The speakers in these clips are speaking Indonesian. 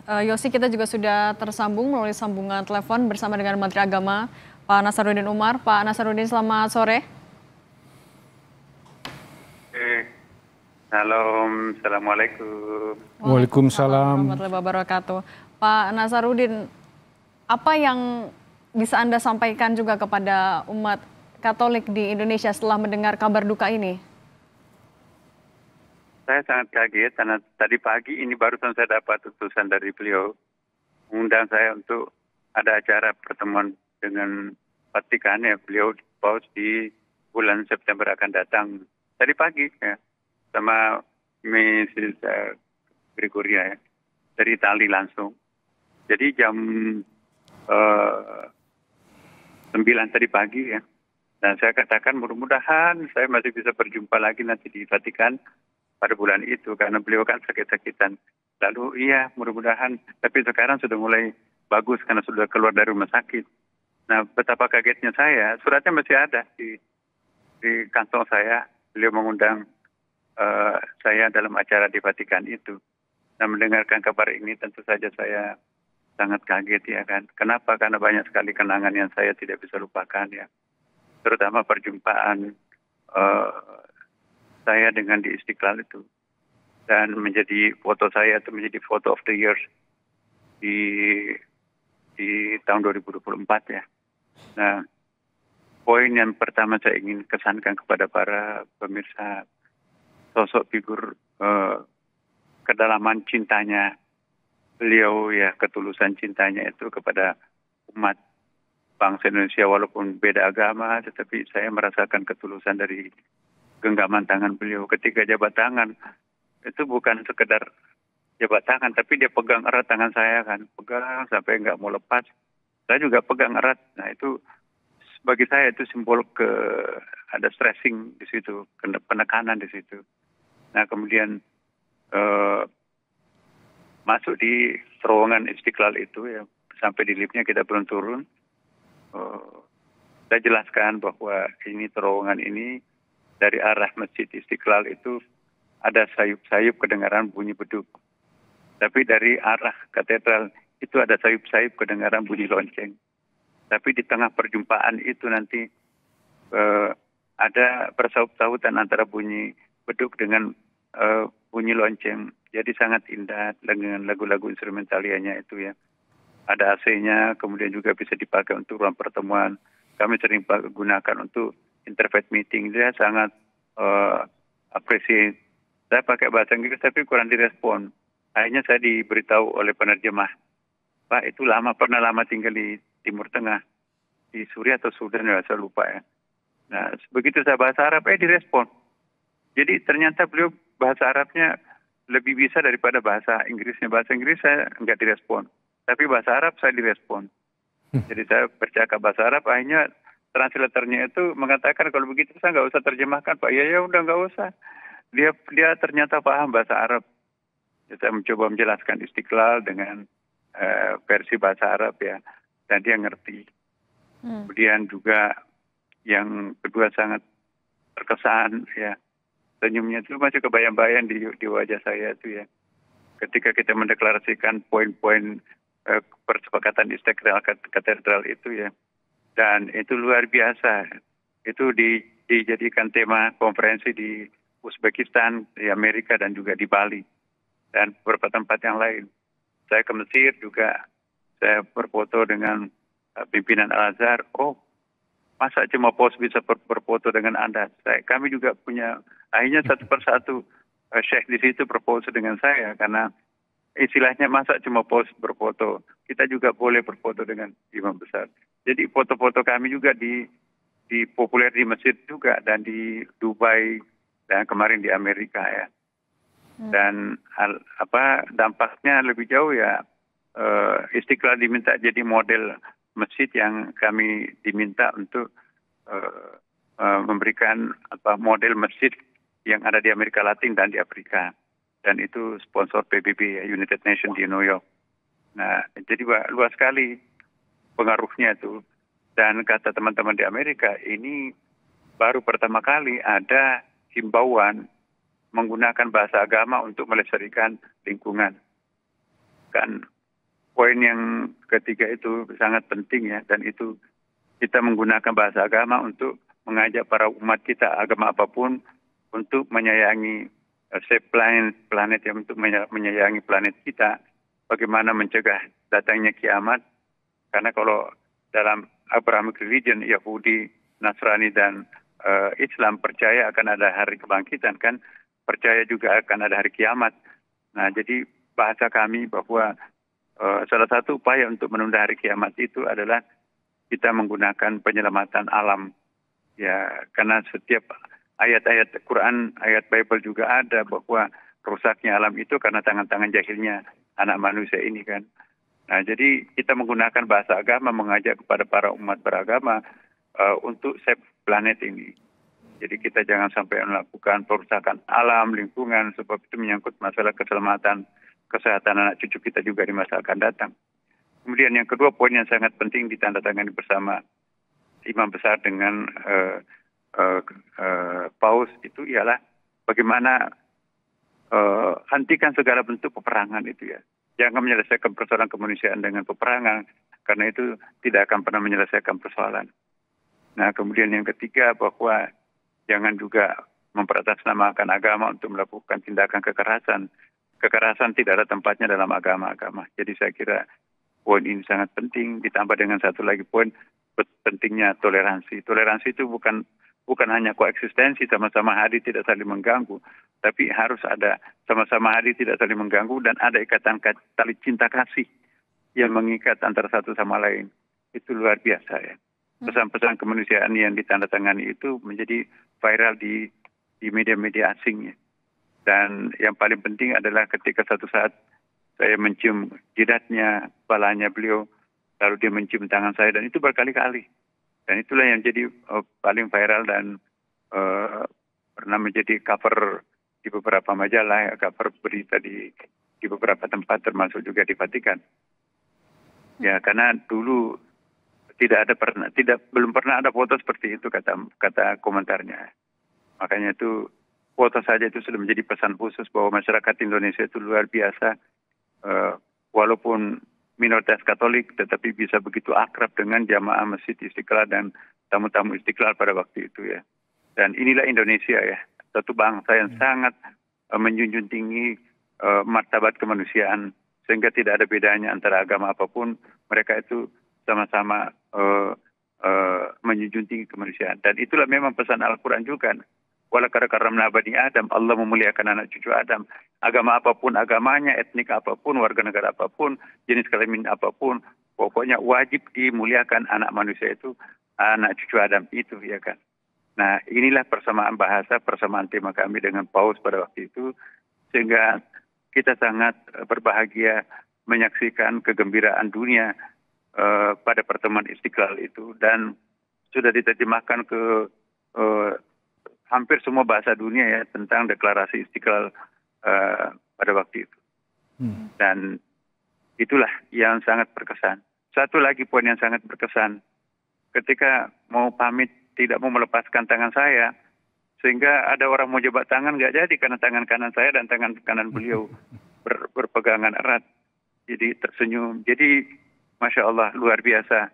Yosi, kita juga sudah tersambung melalui sambungan telepon bersama dengan Menteri Agama Pak Nasaruddin Umar. Pak Nasaruddin, selamat sore. Halo, assalamualaikum. Waalaikumsalam warahmatullahi wabarakatuh. Pak Nasaruddin, apa yang bisa Anda sampaikan juga kepada umat Katolik di Indonesia setelah mendengar kabar duka ini? Saya sangat kaget karena tadi pagi ini barusan saya dapat utusan dari beliau mengundang saya untuk ada acara pertemuan dengan Vatikan ya, beliau paus di bulan September akan datang tadi pagi ya, sama Mrs. Gregoria ya, dari Itali langsung. Jadi jam 9 tadi pagi ya. Dan saya katakan mudah-mudahan saya masih bisa berjumpa lagi nanti di Vatikan pada bulan itu karena beliau kan sakit-sakitan. Lalu iya mudah-mudahan, tapi sekarang sudah mulai bagus karena sudah keluar dari rumah sakit. Nah betapa kagetnya saya, suratnya masih ada di kantong saya. Beliau mengundang saya dalam acara di Vatikan itu. Nah mendengarkan kabar ini tentu saja saya sangat kaget ya kan. Kenapa? Karena banyak sekali kenangan yang saya tidak bisa lupakan ya. Terutama perjumpaan saya dengan di Istiqlal itu. Dan menjadi foto saya itu menjadi photo of the year di tahun 2024 ya. Nah, poin yang pertama saya ingin kesankan kepada para pemirsa, sosok figur kedalaman cintanya beliau ya, ketulusan cintanya itu kepada umat bangsa Indonesia walaupun beda agama, tetapi saya merasakan ketulusan dari genggaman tangan beliau ketika jabat tangan. Itu bukan sekedar jabat tangan, tapi dia pegang erat tangan saya kan, pegang sampai nggak mau lepas. Saya juga pegang erat. Nah itu bagi saya itu simbol ada stressing di situ, penekanan di situ. Nah kemudian masuk di terowongan Istiqlal itu ya, sampai di liftnya kita belum turun. Saya jelaskan bahwa ini terowongan ini dari arah Masjid Istiqlal itu ada sayup-sayup kedengaran bunyi beduk. Tapi dari arah katedral itu ada sayup-sayup kedengaran bunyi lonceng. Tapi di tengah perjumpaan itu nanti ada persaut-sautan antara bunyi beduk dengan bunyi lonceng. Jadi sangat indah dengan lagu-lagu instrumentalianya itu ya. Ada AC-nya, kemudian juga bisa dipakai untuk ruang pertemuan. Kami sering gunakan untuk interfaith meeting. Dia sangat appreciate. Saya pakai bahasa Inggris tapi kurang direspon. Akhirnya saya diberitahu oleh penerjemah, Pak itu pernah lama tinggal di Timur Tengah, di Suriah atau Sudan ya, saya lupa ya. Nah begitu saya bahasa Arab, direspon. Jadi ternyata beliau bahasa Arabnya lebih bisa daripada bahasa Inggrisnya. Bahasa Inggris saya nggak direspon. Tapi bahasa Arab saya direspon. Jadi saya bercakap bahasa Arab, akhirnya translatornya itu mengatakan kalau begitu saya nggak usah terjemahkan Pak. Ya udah nggak usah. Dia ternyata paham bahasa Arab. Jadi saya mencoba menjelaskan Istiqlal dengan versi bahasa Arab ya, dan dia ngerti. Kemudian juga yang kedua sangat terkesan ya, senyumnya itu masih kebayang-bayang di wajah saya itu ya. Ketika kita mendeklarasikan poin-poin persepakatan Istiqlal katedral itu ya, dan itu luar biasa. Itu dijadikan tema konferensi di Uzbekistan, di Amerika dan juga di Bali dan beberapa tempat yang lain. Saya ke Mesir juga, saya berfoto dengan pimpinan Al-Azhar. Oh, masa cuma pos bisa berfoto dengan Anda? Kami juga punya, akhirnya satu persatu Syekh di situ berfoto dengan saya karena istilahnya masa cuma pos berfoto, kita juga boleh berfoto dengan imam besar. Jadi foto-foto kami juga di populer di masjid juga dan di Dubai dan kemarin di Amerika ya. Dan dampaknya lebih jauh ya, Istiqlal diminta jadi model masjid yang kami diminta untuk memberikan model masjid yang ada di Amerika Latin dan di Afrika. Dan itu sponsor PBB, United Nations di New York. Nah, jadi luas sekali pengaruhnya itu. Dan kata teman-teman di Amerika, ini baru pertama kali ada himbauan menggunakan bahasa agama untuk melestarikan lingkungan. Kan poin yang ketiga itu sangat penting ya, dan itu kita menggunakan bahasa agama untuk mengajak para umat kita agama apapun untuk menyayangi save planet yang untuk menyayangi planet kita. Bagaimana mencegah datangnya kiamat? Karena kalau dalam Abrahamic religion, Yahudi, Nasrani dan Islam percaya akan ada hari kebangkitan, kan? Percaya juga akan ada hari kiamat. Nah, jadi bahasa kami bahwa salah satu upaya untuk menunda hari kiamat itu adalah kita menggunakan penyelamatan alam. Ya, karena setiap ayat-ayat Quran, ayat Bible juga ada bahwa rusaknya alam itu karena tangan-tangan jahilnya anak manusia ini, kan. Nah, jadi kita menggunakan bahasa agama mengajak kepada para umat beragama untuk save planet ini. Jadi kita jangan sampai melakukan perusakan alam, lingkungan, sebab itu menyangkut masalah keselamatan, kesehatan anak cucu kita juga di masa akan datang. Kemudian yang kedua, poin yang sangat penting ditandatangani bersama imam besar dengan paus itu ialah bagaimana hentikan segala bentuk peperangan itu ya. Jangan menyelesaikan persoalan kemanusiaan dengan peperangan, karena itu tidak akan pernah menyelesaikan persoalan. Nah, kemudian yang ketiga bahwa jangan juga memperatasnamakan agama untuk melakukan tindakan kekerasan. Kekerasan tidak ada tempatnya dalam agama-agama. Jadi saya kira poin ini sangat penting, ditambah dengan satu lagi poin pentingnya toleransi. Toleransi itu bukan hanya koeksistensi sama-sama hadir tidak saling mengganggu, tapi harus ada sama-sama hadir tidak saling mengganggu dan ada ikatan tali cinta kasih yang mengikat antara satu sama lain. Itu luar biasa ya. Pesan-pesan kemanusiaan yang ditandatangani itu menjadi viral di media-media asing ya. Dan yang paling penting adalah ketika satu saat saya mencium jidatnya, kepalanya beliau, lalu dia mencium tangan saya, dan itu berkali-kali. Dan itulah yang jadi paling viral dan pernah menjadi cover di beberapa majalah, cover berita di beberapa tempat, termasuk juga di Vatikan. Ya, karena dulu belum pernah ada foto seperti itu, kata komentarnya. Makanya itu foto saja itu sudah menjadi pesan khusus bahwa masyarakat Indonesia itu luar biasa, walaupun minoritas Katolik, tetapi bisa begitu akrab dengan jamaah Masjid Istiqlal dan tamu-tamu Istiqlal pada waktu itu ya. Dan inilah Indonesia ya, satu bangsa yang sangat menjunjung tinggi martabat kemanusiaan, sehingga tidak ada bedanya antara agama apapun, mereka itu sama-sama menjunjung tinggi kemanusiaan. Dan itulah memang pesan Al-Quran juga. Walaqad karramna bani Adam, Allah memuliakan anak cucu Adam. Agama apapun agamanya, etnik apapun, warga negara apapun, jenis kelamin apapun, pokoknya wajib dimuliakan anak manusia itu, anak cucu Adam itu, ya kan. Nah, inilah persamaan bahasa, persamaan tema kami dengan Paus pada waktu itu, sehingga kita sangat berbahagia menyaksikan kegembiraan dunia pada pertemuan Istiqlal itu, dan sudah diterjemahkan ke hampir semua bahasa dunia ya tentang deklarasi Istiqlal pada waktu itu. Dan itulah yang sangat berkesan. Satu lagi poin yang sangat berkesan, ketika mau pamit tidak mau melepaskan tangan saya, sehingga ada orang mau jabat tangan nggak jadi karena tangan kanan saya dan tangan kanan beliau berpegangan erat. Jadi tersenyum. Jadi Masya Allah luar biasa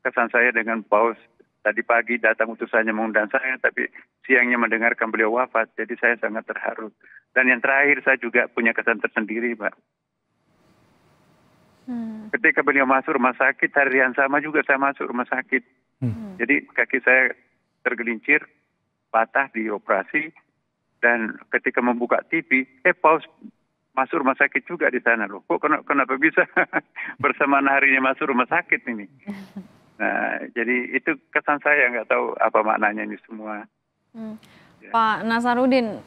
kesan saya dengan Paus. Tadi pagi datang utusannya mengundang saya, tapi siangnya mendengarkan beliau wafat. Jadi saya sangat terharu. Dan yang terakhir saya juga punya kesan tersendiri, Mbak. Ketika beliau masuk rumah sakit, hari yang sama juga saya masuk rumah sakit. Jadi kaki saya tergelincir, patah di operasi. Dan ketika membuka TV, Paus masuk rumah sakit juga di sana loh. Kok kenapa bisa bersamaan harinya masuk rumah sakit ini? Nah, jadi itu kesan saya, nggak tahu apa maknanya ini semua. Ya. Pak Nasaruddin,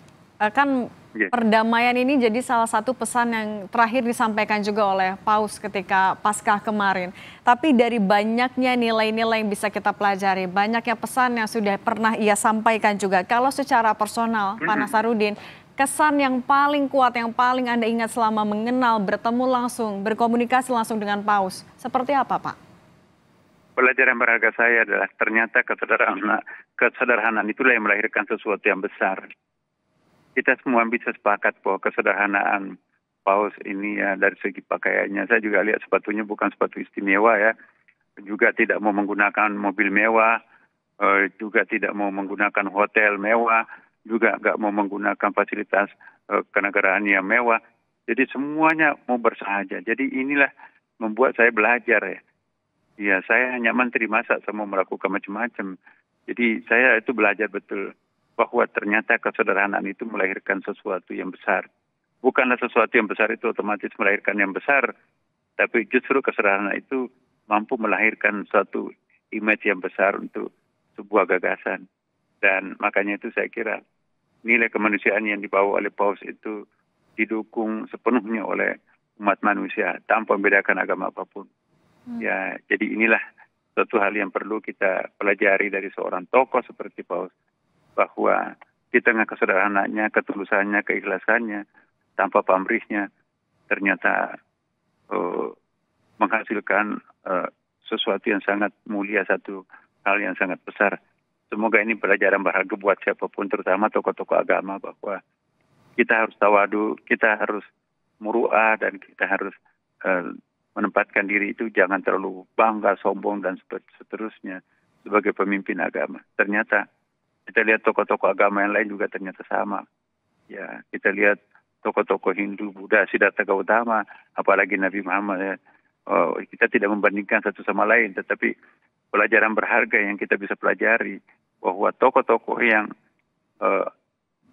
kan perdamaian ini jadi salah satu pesan yang terakhir disampaikan juga oleh Paus ketika Paskah kemarin. Tapi dari banyaknya nilai-nilai yang bisa kita pelajari, banyaknya pesan yang sudah pernah ia sampaikan juga. Kalau secara personal, Pak Nasaruddin, kesan yang paling kuat, yang paling Anda ingat selama mengenal, bertemu langsung, berkomunikasi langsung dengan Paus, seperti apa, Pak? Pelajaran berharga saya adalah ternyata kesederhanaan itulah yang melahirkan sesuatu yang besar. Kita semua bisa sepakat bahwa kesederhanaan Paus ini ya dari segi pakaiannya. Saya juga lihat sepatunya bukan sepatu istimewa ya. Juga tidak mau menggunakan mobil mewah, juga tidak mau menggunakan hotel mewah, juga nggak mau menggunakan fasilitas kenegaraan yang mewah. Jadi semuanya mau bersahaja. Jadi inilah membuat saya belajar ya. Ya saya hanya menteri masa saya mau melakukan macam-macam. Jadi saya itu belajar betul bahwa ternyata kesederhanaan itu melahirkan sesuatu yang besar. Bukanlah sesuatu yang besar itu otomatis melahirkan yang besar, tapi justru kesederhanaan itu mampu melahirkan suatu image yang besar untuk sebuah gagasan. Dan makanya itu saya kira nilai kemanusiaan yang dibawa oleh Paus itu didukung sepenuhnya oleh umat manusia tanpa membedakan agama apapun. Ya, jadi inilah suatu hal yang perlu kita pelajari dari seorang tokoh seperti Paus, bahwa di tengah kesederhanaannya, ketulusannya, keikhlasannya, tanpa pamrihnya, ternyata menghasilkan sesuatu yang sangat mulia, satu hal yang sangat besar. Semoga ini pelajaran berharga buat siapapun, terutama tokoh-tokoh agama, bahwa kita harus tawadu, kita harus muru'ah, dan kita harus menempatkan diri itu jangan terlalu bangga, sombong, dan seterusnya sebagai pemimpin agama. Ternyata kita lihat tokoh-tokoh agama yang lain juga ternyata sama. Ya, kita lihat tokoh-tokoh Hindu, Buddha, Siddhartha Gautama, apalagi Nabi Muhammad ya. Kita tidak membandingkan satu sama lain, tetapi pelajaran berharga yang kita bisa pelajari bahwa tokoh-tokoh yang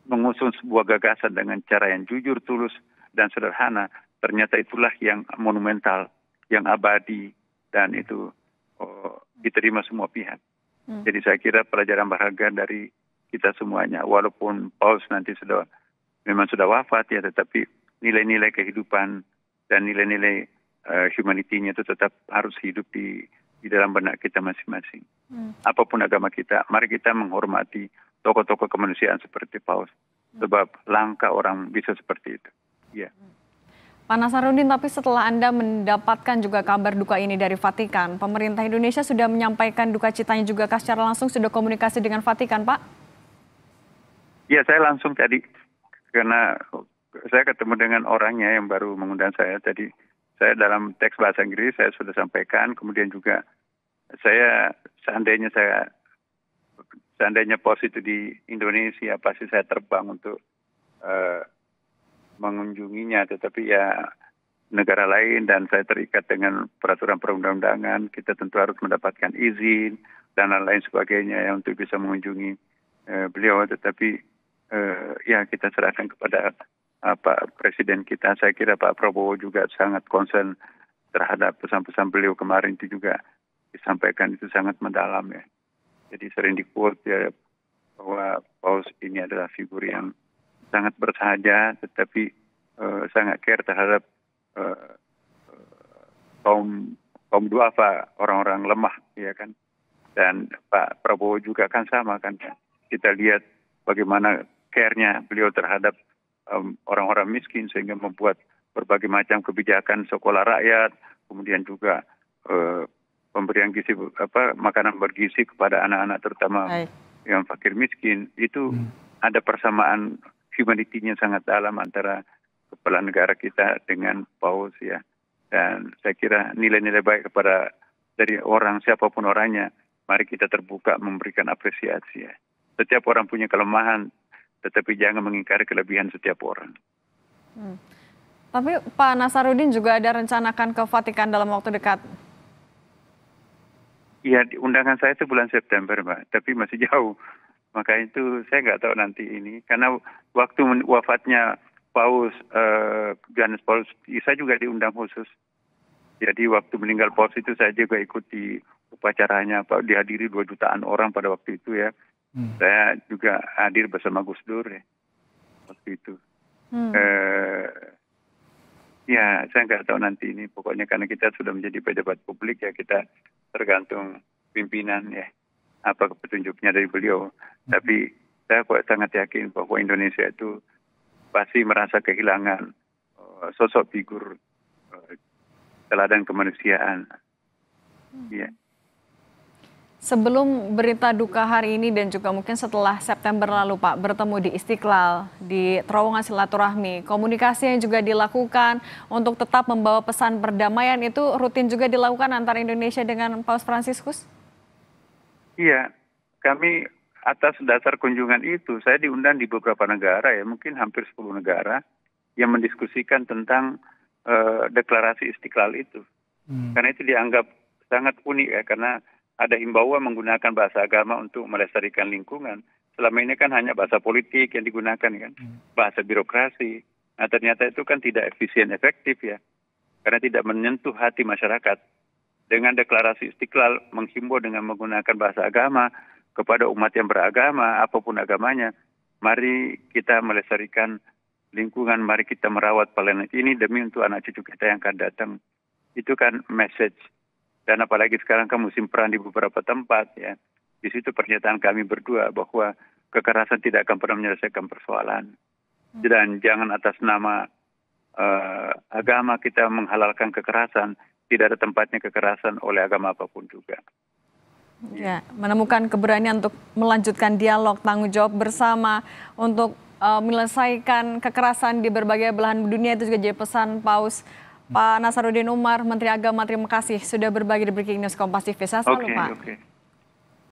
mengusung sebuah gagasan dengan cara yang jujur, tulus, dan sederhana, ternyata itulah yang monumental, yang abadi, dan itu diterima semua pihak. Jadi saya kira pelajaran berharga dari kita semuanya, walaupun Paus nanti memang sudah wafat ya, tetapi nilai-nilai kehidupan dan nilai-nilai humanity-nya itu tetap harus hidup di dalam benak kita masing-masing. Apapun agama kita, mari kita menghormati tokoh-tokoh kemanusiaan seperti Paus, sebab langka orang bisa seperti itu. Ya. Pak Nasaruddin, tapi setelah Anda mendapatkan juga kabar duka ini dari Vatikan, pemerintah Indonesia sudah menyampaikan duka citanya juga secara langsung, sudah komunikasi dengan Vatikan, Pak? Ya, saya langsung tadi, karena saya ketemu dengan orangnya yang baru mengundang saya tadi. Saya dalam teks bahasa Inggris saya sudah sampaikan, kemudian juga saya seandainya Paus itu di Indonesia, pasti saya terbang untuk mengunjunginya, tetapi ya negara lain dan saya terikat dengan peraturan perundang-undangan, kita tentu harus mendapatkan izin dan lain-lain sebagainya ya untuk bisa mengunjungi beliau, tetapi ya kita serahkan kepada Pak Presiden kita. Saya kira Pak Prabowo juga sangat concern terhadap pesan-pesan beliau kemarin, itu juga disampaikan itu sangat mendalam ya. Jadi sering di-quote ya bahwa Paus ini adalah figur yang sangat bersahaja, tetapi sangat care terhadap kaum duafa, orang-orang lemah, ya kan. Dan Pak Prabowo juga kan sama kan. Kita lihat bagaimana care-nya beliau terhadap orang-orang miskin, sehingga membuat berbagai macam kebijakan sekolah rakyat, kemudian juga pemberian gizi makanan bergizi kepada anak-anak terutama yang fakir miskin. Itu ada persamaan humanity-nya sangat dalam antara kepala negara kita dengan Paus ya. Dan saya kira nilai-nilai baik dari orang, siapapun orangnya, mari kita terbuka memberikan apresiasi ya. Setiap orang punya kelemahan, tetapi jangan mengingkari kelebihan setiap orang. Tapi Pak Nasaruddin juga ada rencana akan ke Vatikan dalam waktu dekat? Iya, undangan saya itu bulan September, Mbak, tapi masih jauh. Maka itu saya nggak tahu nanti ini, karena waktu wafatnya Paus Johannes Paulus, saya juga diundang khusus. Jadi waktu meninggal Paus itu saya juga ikuti upacaranya, dihadiri 2 jutaan orang pada waktu itu ya. Saya juga hadir bersama Gus Dur ya, waktu itu. Ya, saya nggak tahu nanti ini, pokoknya karena kita sudah menjadi pejabat publik ya, kita tergantung pimpinan ya, apa petunjuknya dari beliau. Tapi saya sangat yakin bahwa Indonesia itu pasti merasa kehilangan sosok figur teladan kemanusiaan. Ya. Sebelum berita duka hari ini dan juga mungkin setelah September lalu Pak bertemu di Istiqlal, di terowongan silaturahmi, komunikasi yang juga dilakukan untuk tetap membawa pesan perdamaian itu rutin juga dilakukan antara Indonesia dengan Paus Fransiskus? Iya, kami atas dasar kunjungan itu, saya diundang di beberapa negara ya, mungkin hampir 10 negara yang mendiskusikan tentang deklarasi Istiqlal itu. Karena itu dianggap sangat unik ya, karena ada himbauan menggunakan bahasa agama untuk melestarikan lingkungan. Selama ini kan hanya bahasa politik yang digunakan kan, bahasa birokrasi. Nah ternyata itu kan tidak efisien efektif ya, karena tidak menyentuh hati masyarakat. Dengan deklarasi Istiqlal menghimbau dengan menggunakan bahasa agama kepada umat yang beragama, apapun agamanya, mari kita melestarikan lingkungan, mari kita merawat planet ini demi untuk anak cucu kita yang akan datang. Itu kan message. Dan apalagi sekarang kan musim perang di beberapa tempat ya. Di situ pernyataan kami berdua bahwa kekerasan tidak akan pernah menyelesaikan persoalan. Dan jangan atas nama agama kita menghalalkan kekerasan. Tidak ada tempatnya kekerasan oleh agama apapun juga. Ya, menemukan keberanian untuk melanjutkan dialog tanggung jawab bersama untuk menyelesaikan kekerasan di berbagai belahan dunia itu juga jadi pesan Paus. Pak Nasaruddin Umar, Menteri Agama, terima kasih sudah berbagi di Breaking News Kompas TV. Saya selalu, Pak.